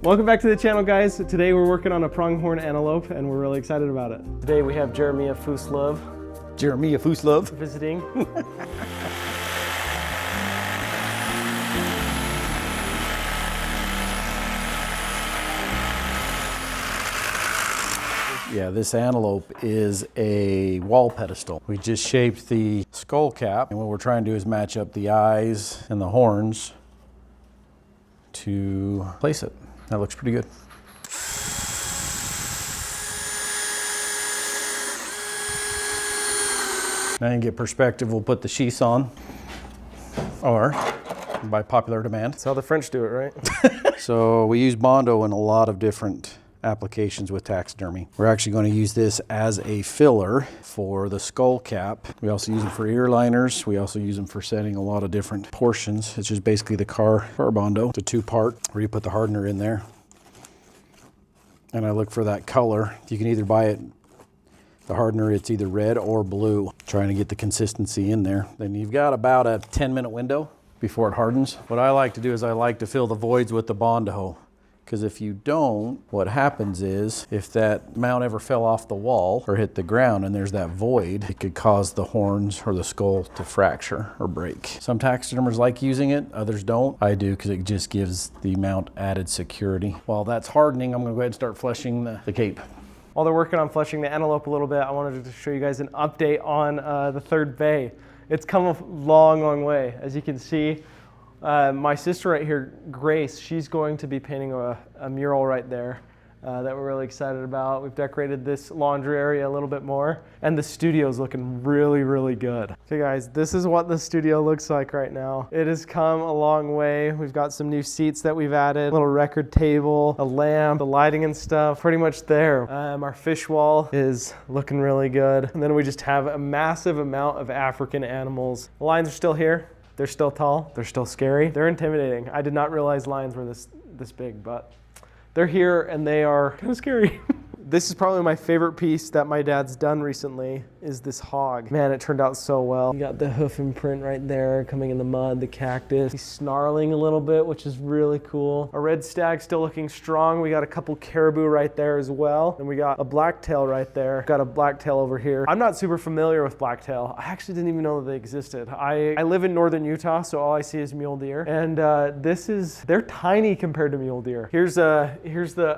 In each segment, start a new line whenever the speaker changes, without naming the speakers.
Welcome back to the channel, guys. Today we're working on a pronghorn antelope and we're really excited about it. Today we have Jeremiah Fuslove visiting.
Yeah, this antelope is a wall pedestal. We just shaped the skull cap, and what we're trying to do is match up the eyes and the horns to place it. That looks pretty good. Now you can get perspective, we'll put the sheaths on, or by popular demand.
That's how the French do it, right?
So we use Bondo in a lot of different applications with taxidermy. We're actually going to use this as a filler for the skull cap. We also use them for ear liners. We also use them for setting a lot of different portions. It's just basically the car Bondo. It's a two-part where you put the hardener in there. And I look for that color. You can either buy it, the hardener, it's either red or blue. Trying to get the consistency in there. Then you've got about a 10-minute window before it hardens. What I like to do is I like to fill the voids with the Bondo. Because if you don't, what happens is if that mount ever fell off the wall or hit the ground and there's that void, it could cause the horns or the skull to fracture or break. Some taxidermers like using it, others don't. I do because it just gives the mount added security. While that's hardening, I'm going to go ahead and start fleshing the cape.
While they're working on fleshing the antelope a little bit, I wanted to show you guys an update on the third bay. It's come a long, long way. As you can see, my sister right here, Grace, she's going to be painting a mural right there that we're really excited about. We've decorated this laundry area a little bit more, and the studio's looking really, really good. Okay guys, this is what the studio looks like right now. It has come a long way. We've got some new seats that we've added, a little record table, a lamp, the lighting and stuff, pretty much there. Our fish wall is looking really good. And then we just have a massive amount of African animals. The lions are still here. They're still tall, they're still scary, they're intimidating. I did not realize lions were this big, but they're here and they are kind of scary. This is probably my favorite piece that my dad's done recently, is this hog. Man, it turned out so well. You got the hoof imprint right there coming in the mud, the cactus. He's snarling a little bit, which is really cool. A red stag still looking strong. We got a couple caribou right there as well. And we got a blacktail right there. Got a blacktail over here. I'm not super familiar with blacktail. I actually didn't even know that they existed. I live in northern Utah, so all I see is mule deer. And they're tiny compared to mule deer. Here's the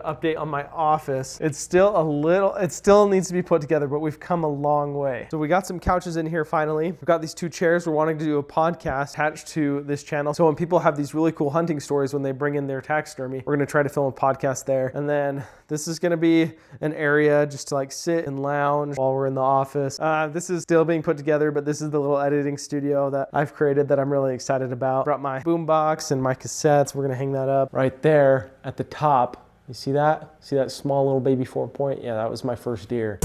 update on my office. It still needs to be put together, but we've come a long way. So we got some couches in here finally. We've got these two chairs. We're wanting to do a podcast attached to this channel. So when people have these really cool hunting stories when they bring in their taxidermy, we're gonna try to film a podcast there. And then this is gonna be an area just to like sit and lounge while we're in the office. This is still being put together, but this is the little editing studio that I've created that I'm really excited about. Brought my boombox and my cassettes. We're gonna hang that up right there at the top. You see that? See that small little baby 4-point? Yeah, that was my first deer.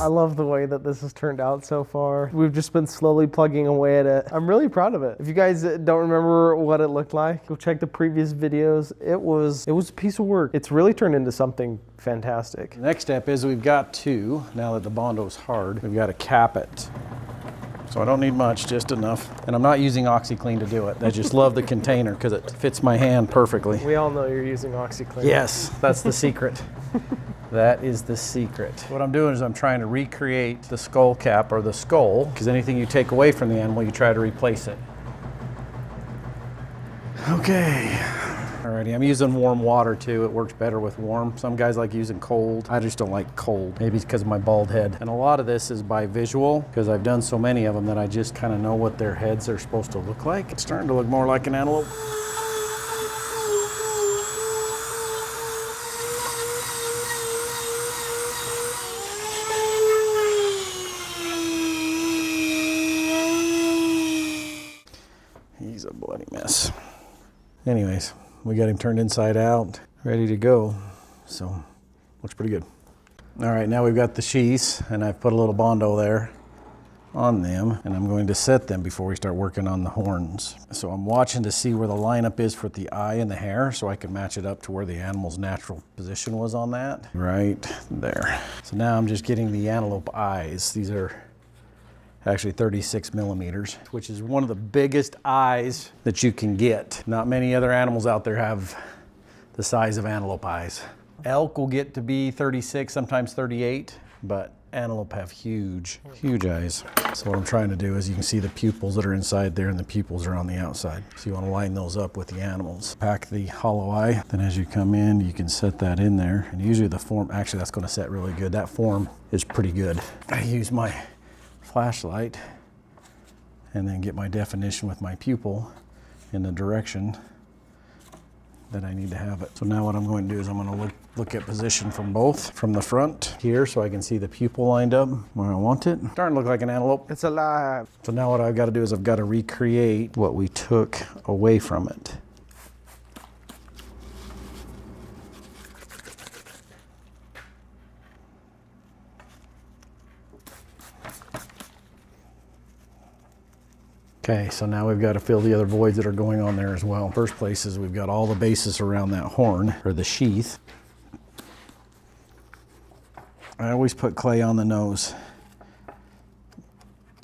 I love the way that this has turned out so far. We've just been slowly plugging away at it. I'm really proud of it. If you guys don't remember what it looked like, go check the previous videos. It was a piece of work. It's really turned into something fantastic.
The next step is we've got to, now that the Bondo's hard, we've got to cap it. So I don't need much, just enough. And I'm not using OxyClean to do it. I just love the container because it fits my hand perfectly.
We all know you're using OxyClean.
Yes, that's the secret. That is the secret. What I'm doing is I'm trying to recreate the skull cap or the skull, because anything you take away from the animal, you try to replace it. Okay. Alrighty, I'm using warm water too. It works better with warm. Some guys like using cold. I just don't like cold. Maybe it's because of my bald head. And a lot of this is by visual, because I've done so many of them that I just kind of know what their heads are supposed to look like. It's starting to look more like an antelope. He's a bloody mess. Anyways, we got him turned inside out, ready to go. So, looks pretty good. All right, now we've got the sheaths, and I've put a little Bondo there on them, and I'm going to set them before we start working on the horns. So I'm watching to see where the lineup is for the eye and the hair, so I can match it up to where the animal's natural position was on that. Right there. So now I'm just getting the antelope eyes. These have actually 36 millimeters, which is one of the biggest eyes that you can get. Not many other animals out there have the size of antelope eyes. Elk will get to be 36, sometimes 38, but antelope have huge, huge eyes. So what I'm trying to do is you can see the pupils that are inside there and the pupils are on the outside. So you want to line those up with the animals. Pack the hollow eye, then as you come in, you can set that in there. And usually the form, actually that's going to set really good. That form is pretty good. I use my flashlight and then get my definition with my pupil in the direction that I need to have it. So now what I'm going to do is I'm going to look at position from both, from the front here so I can see the pupil lined up where I want it. Starting to look like an antelope.
It's alive.
So now what I've got to do is I've got to recreate what we took away from it. Okay, so now we've got to fill the other voids that are going on there as well. First place is we've got all the bases around that horn, or the sheath. I always put clay on the nose.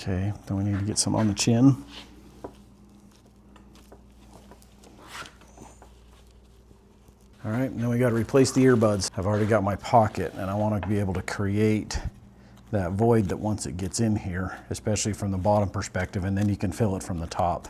Okay, then we need to get some on the chin. All right, and then we got to replace the earbuds. I've already got my pocket, and I want to be able to create that void that once it gets in here, especially from the bottom perspective, and then you can fill it from the top.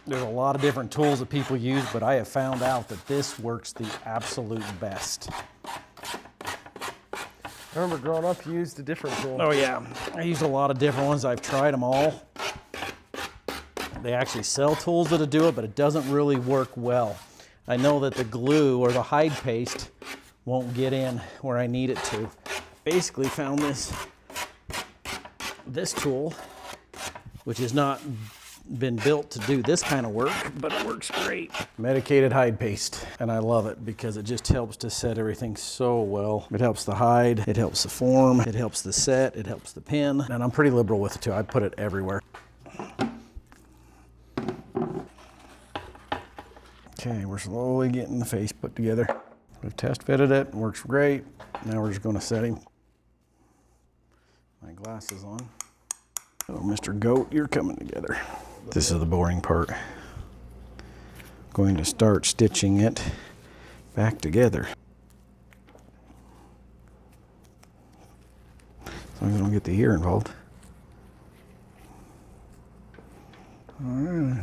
There's a lot of different tools that people use, but I have found out that this works the absolute best.
I remember growing up, you used a different tool.
Oh yeah, I used a lot of different ones. I've tried them all. They actually sell tools that'll do it, but it doesn't really work well. I know that the glue or the hide paste won't get in where I need it to. Basically found this tool, which has not been built to do this kind of work, but it works great. Medicated hide paste, and I love it because it just helps to set everything so well. It helps the hide, it helps the form, it helps the set, it helps the pin, and I'm pretty liberal with it too. I put it everywhere. Okay, we're slowly getting the face put together. We've test fitted it, works great. Now we're just going to set him. My glasses on. So Mr. Goat, you're coming together. This is the boring part. Going to start stitching it back together. As long as I don't get the ear involved. All right.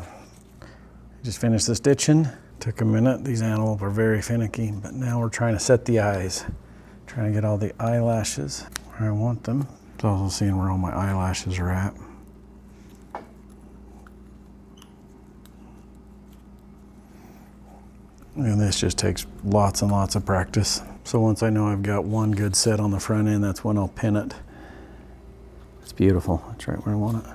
Just finished the stitching. Took a minute. These antelope are very finicky, but now we're trying to set the eyes. Trying to get all the eyelashes where I want them. It's also seeing where all my eyelashes are at. And this just takes lots and lots of practice. So once I know I've got one good set on the front end, that's when I'll pin it. It's beautiful. That's right where I want it.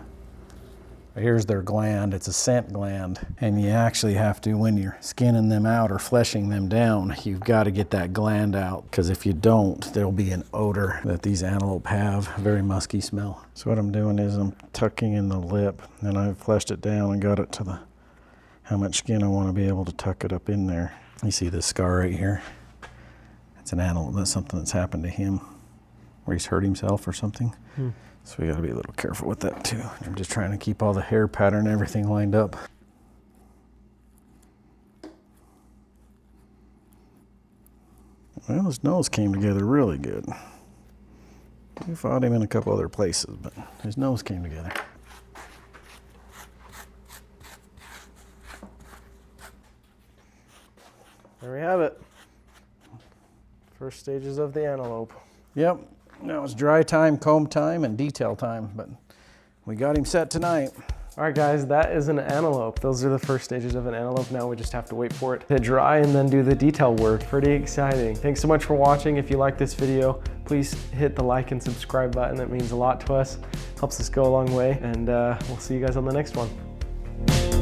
Here's their gland. It's a scent gland. And you actually have to, when you're skinning them out or fleshing them down, you've got to get that gland out, because if you don't, there'll be an odor that these antelope have, a very musky smell. So what I'm doing is I'm tucking in the lip, and I've fleshed it down and got it to how much skin I want to be able to tuck it up in there. You see this scar right here? It's an antelope. That's something that's happened to him, where he's hurt himself or something. So we got to be a little careful with that too. I'm just trying to keep all the hair pattern and everything lined up. Well, his nose came together really good. We fought him in a couple other places, but his nose came together.
There we have it. First stages of the antelope.
Yep. Now it's dry time, comb time, and detail time, but we got him set tonight.
All right, guys, that is an antelope. Those are the first stages of an antelope. Now we just have to wait for it to dry and then do the detail work. Pretty exciting. Thanks so much for watching. If you like this video, please hit the like and subscribe button. That means a lot to us. Helps us go a long way, and we'll see you guys on the next one.